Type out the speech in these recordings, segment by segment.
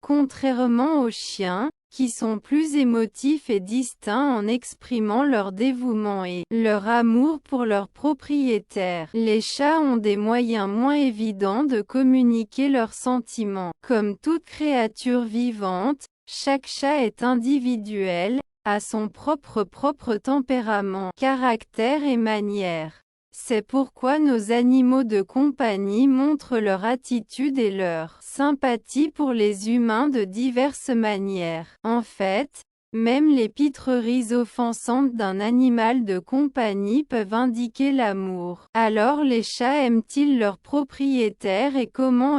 Contrairement aux chiens, qui sont plus émotifs et distincts en exprimant leur dévouement et leur amour pour leur propriétaire, les chats ont des moyens moins évidents de communiquer leurs sentiments. Comme toute créature vivante, chaque chat est individuel, a son propre tempérament, caractère et manière. C'est pourquoi nos animaux de compagnie montrent leur attitude et leur sympathie pour les humains de diverses manières. En fait, même les pitreries offensantes d'un animal de compagnie peuvent indiquer l'amour. Alors les chats aiment-ils leurs propriétaires et comment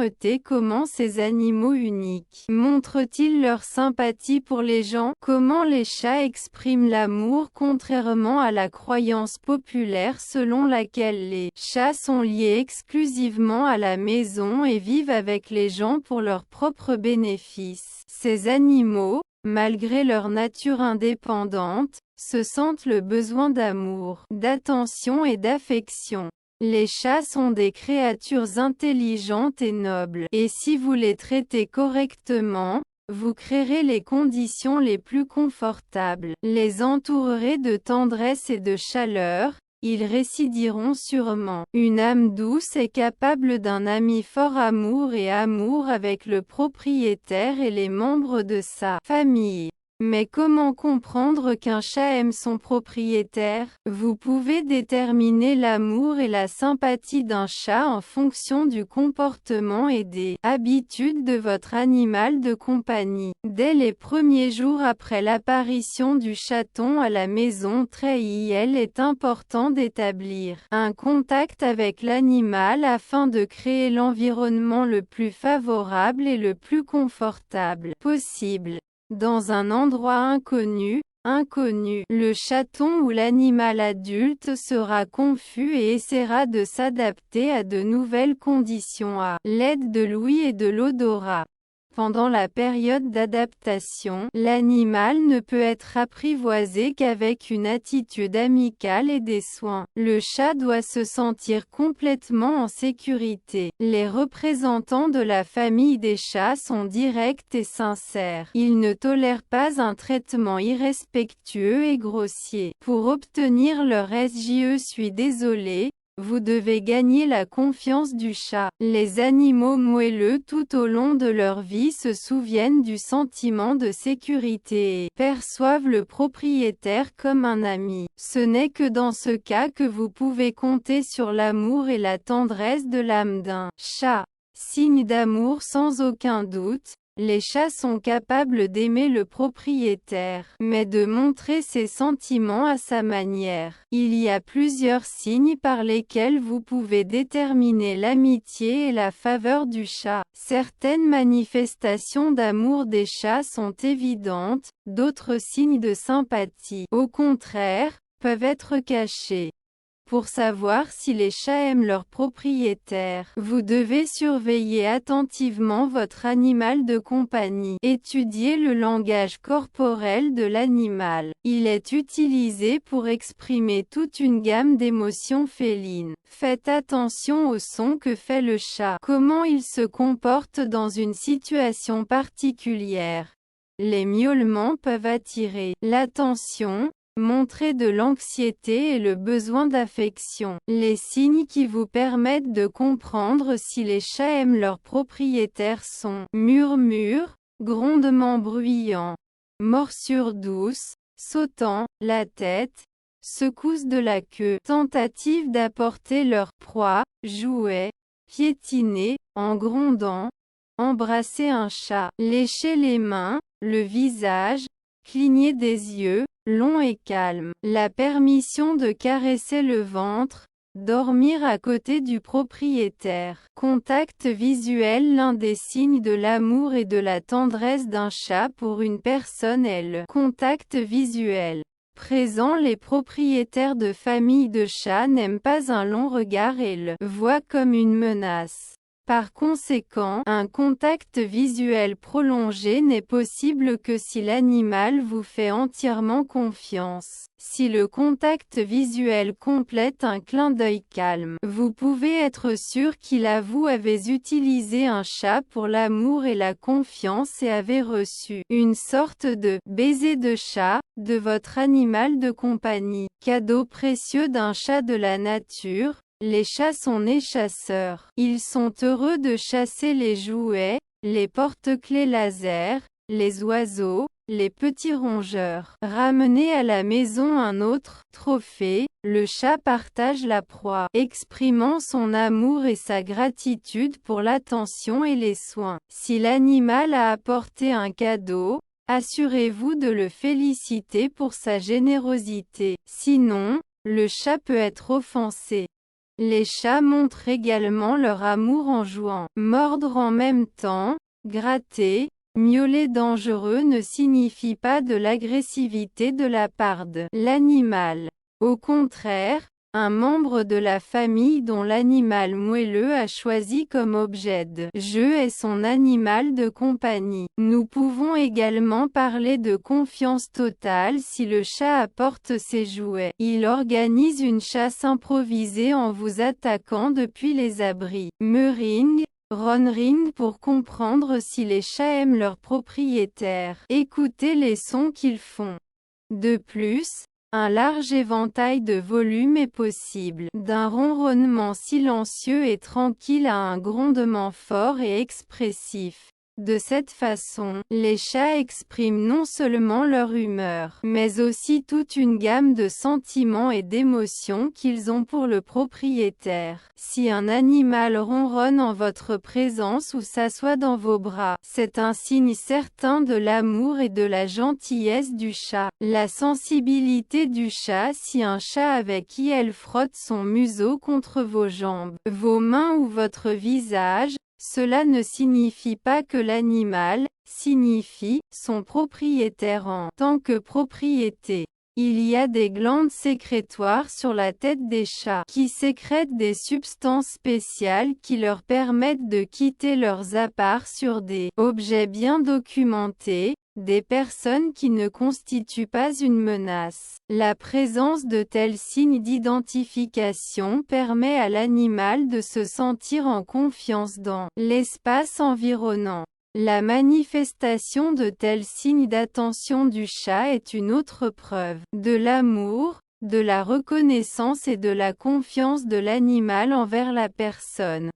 ces animaux uniques montrent-ils leur sympathie pour les gens? Comment les chats expriment l'amour contrairement à la croyance populaire selon laquelle les chats sont liés exclusivement à la maison et vivent avec les gens pour leur propre bénéfice? Ces animaux, malgré leur nature indépendante, se sentent le besoin d'amour, d'attention et d'affection. Les chats sont des créatures intelligentes et nobles, et si vous les traitez correctement, vous créerez les conditions les plus confortables, les entourerez de tendresse et de chaleur, ils résidiront sûrement. Une âme douce est capable d'un ami fort amour avec le propriétaire et les membres de sa famille. Mais comment comprendre qu'un chat aime son propriétaire? Vous pouvez déterminer l'amour et la sympathie d'un chat en fonction du comportement et des habitudes de votre animal de compagnie. Dès les premiers jours après l'apparition du chaton à la maison, il est important d'établir un contact avec l'animal afin de créer l'environnement le plus favorable et le plus confortable possible. Dans un endroit inconnu, le chaton ou l'animal adulte sera confus et essaiera de s'adapter à de nouvelles conditions à l'aide de l'ouïe et de l'odorat. Pendant la période d'adaptation, l'animal ne peut être apprivoisé qu'avec une attitude amicale et des soins. Le chat doit se sentir complètement en sécurité. Les représentants de la famille des chats sont directs et sincères. Ils ne tolèrent pas un traitement irrespectueux et grossier. Pour obtenir leur je suis désolé, vous devez gagner la confiance du chat. Les animaux moelleux tout au long de leur vie se souviennent du sentiment de sécurité et perçoivent le propriétaire comme un ami. Ce n'est que dans ce cas que vous pouvez compter sur l'amour et la tendresse de l'âme d'un chat. Signe d'amour sans aucun doute. Les chats sont capables d'aimer le propriétaire, mais de montrer ses sentiments à sa manière. Il y a plusieurs signes par lesquels vous pouvez déterminer l'amitié et la faveur du chat. Certaines manifestations d'amour des chats sont évidentes, d'autres signes de sympathie, au contraire, peuvent être cachés. Pour savoir si les chats aiment leur propriétaire, vous devez surveiller attentivement votre animal de compagnie. Étudiez le langage corporel de l'animal. Il est utilisé pour exprimer toute une gamme d'émotions félines. Faites attention au son que fait le chat. Comment il se comporte dans une situation particulière. Les miaulements peuvent attirer l'attention, montrer de l'anxiété et le besoin d'affection. Les signes qui vous permettent de comprendre si les chats aiment leur propriétaire sont murmure, grondement bruyant, morsure douce, sautant la tête, secousse de la queue, tentative d'apporter leur proie, jouet, piétiner, en grondant, embrasser un chat, lécher les mains, le visage, cligner des yeux, long et calme. La permission de caresser le ventre, dormir à côté du propriétaire. Contact visuel. L'un des signes de l'amour et de la tendresse d'un chat pour une personne est le contact visuel. Présent, les propriétaires de familles de chats n'aiment pas un long regard et le voient comme une menace. Par conséquent, un contact visuel prolongé n'est possible que si l'animal vous fait entièrement confiance. Si le contact visuel complète un clin d'œil calme, vous pouvez être sûr qu'il a vous avez utilisé un chat pour l'amour et la confiance et avez reçu une sorte de baiser de chat de votre animal de compagnie. Cadeau précieux d'un chat de la nature. Les chats sont nés chasseurs. Ils sont heureux de chasser les jouets, les porte-clés laser, les oiseaux, les petits rongeurs. Ramener à la maison un autre trophée, le chat partage la proie, exprimant son amour et sa gratitude pour l'attention et les soins. Si l'animal a apporté un cadeau, assurez-vous de le féliciter pour sa générosité. Sinon, le chat peut être offensé. Les chats montrent également leur amour en jouant. Mordre en même temps, gratter, miauler dangereux ne signifie pas de l'agressivité de la part de l'animal. Au contraire, un membre de la famille dont l'animal moelleux a choisi comme objet de jeu est son animal de compagnie. Nous pouvons également parler de confiance totale si le chat apporte ses jouets. Il organise une chasse improvisée en vous attaquant depuis les abris. Meuring, Ronring pour comprendre si les chats aiment leurs propriétaires. Écoutez les sons qu'ils font. De plus, un large éventail de volume est possible, d'un ronronnement silencieux et tranquille à un grondement fort et expressif. De cette façon, les chats expriment non seulement leur humeur, mais aussi toute une gamme de sentiments et d'émotions qu'ils ont pour le propriétaire. Si un animal ronronne en votre présence ou s'assoit dans vos bras, c'est un signe certain de l'amour et de la gentillesse du chat. La sensibilité du chat. Si un chat avec qui elle frotte son museau contre vos jambes, vos mains ou votre visage, cela ne signifie pas que l'animal signifie son propriétaire en tant que propriété. Il y a des glandes sécrétoires sur la tête des chats qui sécrètent des substances spéciales qui leur permettent de quitter leurs apparts sur des objets bien documentés, des personnes qui ne constituent pas une menace. La présence de tels signes d'identification permet à l'animal de se sentir en confiance dans l'espace environnant. La manifestation de tels signes d'attention du chat est une autre preuve de l'amour, de la reconnaissance et de la confiance de l'animal envers la personne.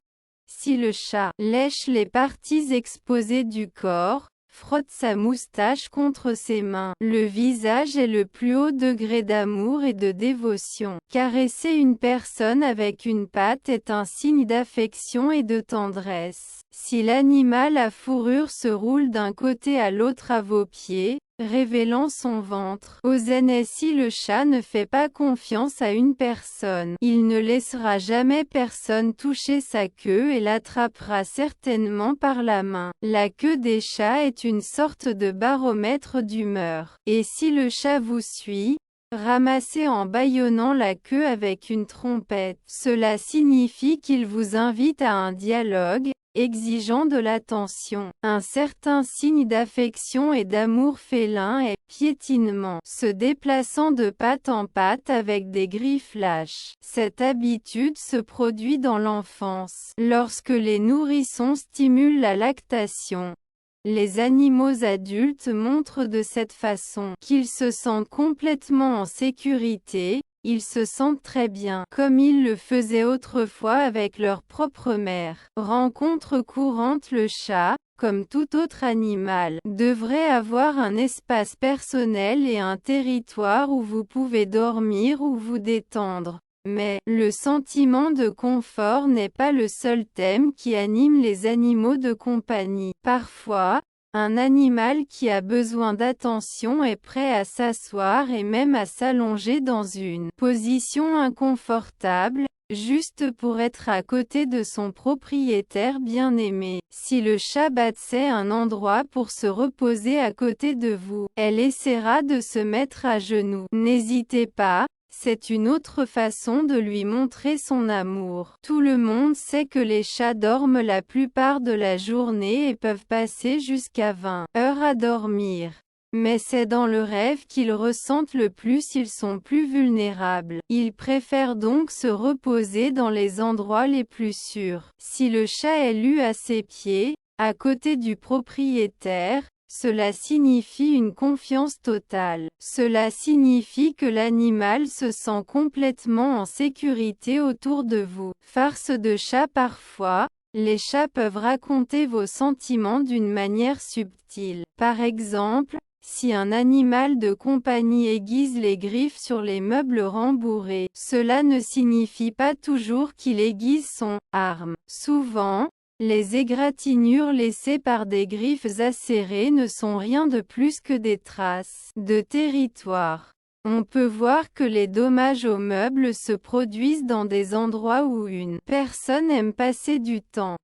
Si le chat lèche les parties exposées du corps, frotte sa moustache contre ses mains, le visage est le plus haut degré d'amour et de dévotion. Caresser une personne avec une patte est un signe d'affection et de tendresse. Si l'animal à fourrure se roule d'un côté à l'autre à vos pieds, révélant son ventre, si le chat ne fait pas confiance à une personne, il ne laissera jamais personne toucher sa queue et l'attrapera certainement par la main. La queue des chats est une sorte de baromètre d'humeur. Et si le chat vous suit, ramassez en bâillonnant la queue avec une trompette. Cela signifie qu'il vous invite à un dialogue, exigeant de l'attention. Un certain signe d'affection et d'amour félin est piétinement, se déplaçant de patte en patte avec des griffes lâches. Cette habitude se produit dans l'enfance, lorsque les nourrissons stimulent la lactation. Les animaux adultes montrent de cette façon qu'ils se sentent complètement en sécurité. Ils se sentent très bien, comme ils le faisaient autrefois avec leur propre mère. Rencontre courante. Le chat, comme tout autre animal, devrait avoir un espace personnel et un territoire où vous pouvez dormir ou vous détendre. Mais, le sentiment de confort n'est pas le seul thème qui anime les animaux de compagnie. Parfois, un animal qui a besoin d'attention est prêt à s'asseoir et même à s'allonger dans une position inconfortable, juste pour être à côté de son propriétaire bien-aimé. Si le chat bâtissait un endroit pour se reposer à côté de vous, elle essaiera de se mettre à genoux. N'hésitez pas, C'est une autre façon de lui montrer son amour. Tout le monde sait que les chats dorment la plupart de la journée et peuvent passer jusqu'à 20 heures à dormir. Mais c'est dans le rêve qu'ils ressentent le plus, ils sont plus vulnérables. Ils préfèrent donc se reposer dans les endroits les plus sûrs. Si le chat est lu à ses pieds, à côté du propriétaire, cela signifie une confiance totale. Cela signifie que l'animal se sent complètement en sécurité autour de vous. Farce de chat. Parfois, les chats peuvent raconter vos sentiments d'une manière subtile. Par exemple, si un animal de compagnie aiguise les griffes sur les meubles rembourrés, cela ne signifie pas toujours qu'il aiguise son arme. Souvent, les égratignures laissées par des griffes acérées ne sont rien de plus que des traces de territoire. On peut voir que les dommages aux meubles se produisent dans des endroits où une personne aime passer du temps.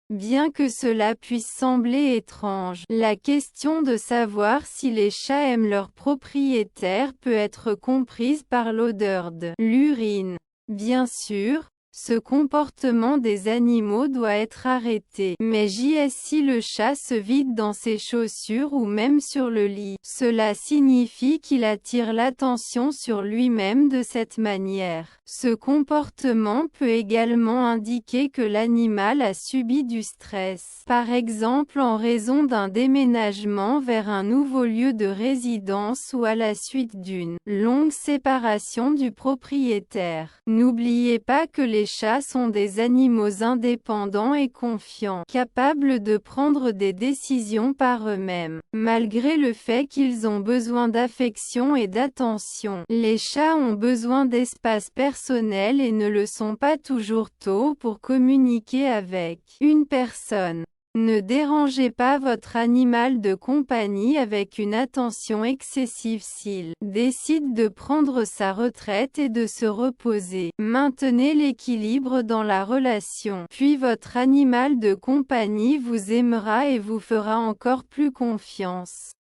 Bien que cela puisse sembler étrange, la question de savoir si les chats aiment leur propriétaire peut être comprise par l'odeur de l'urine. Bien sûr, ce comportement des animaux doit être arrêté. Mais si le chat se vide dans ses chaussures ou même sur le lit, cela signifie qu'il attire l'attention sur lui-même de cette manière. Ce comportement peut également indiquer que l'animal a subi du stress. Par exemple en raison d'un déménagement vers un nouveau lieu de résidence ou à la suite d'une longue séparation du propriétaire. N'oubliez pas que les chats sont des animaux indépendants et confiants, capables de prendre des décisions par eux-mêmes. Malgré le fait qu'ils ont besoin d'affection et d'attention, les chats ont besoin d'espace personnel et ne le sont pas toujours tôt pour communiquer avec une personne. Ne dérangez pas votre animal de compagnie avec une attention excessive s'il décide de prendre sa retraite et de se reposer. Maintenez l'équilibre dans la relation, puis votre animal de compagnie vous aimera et vous fera encore plus confiance.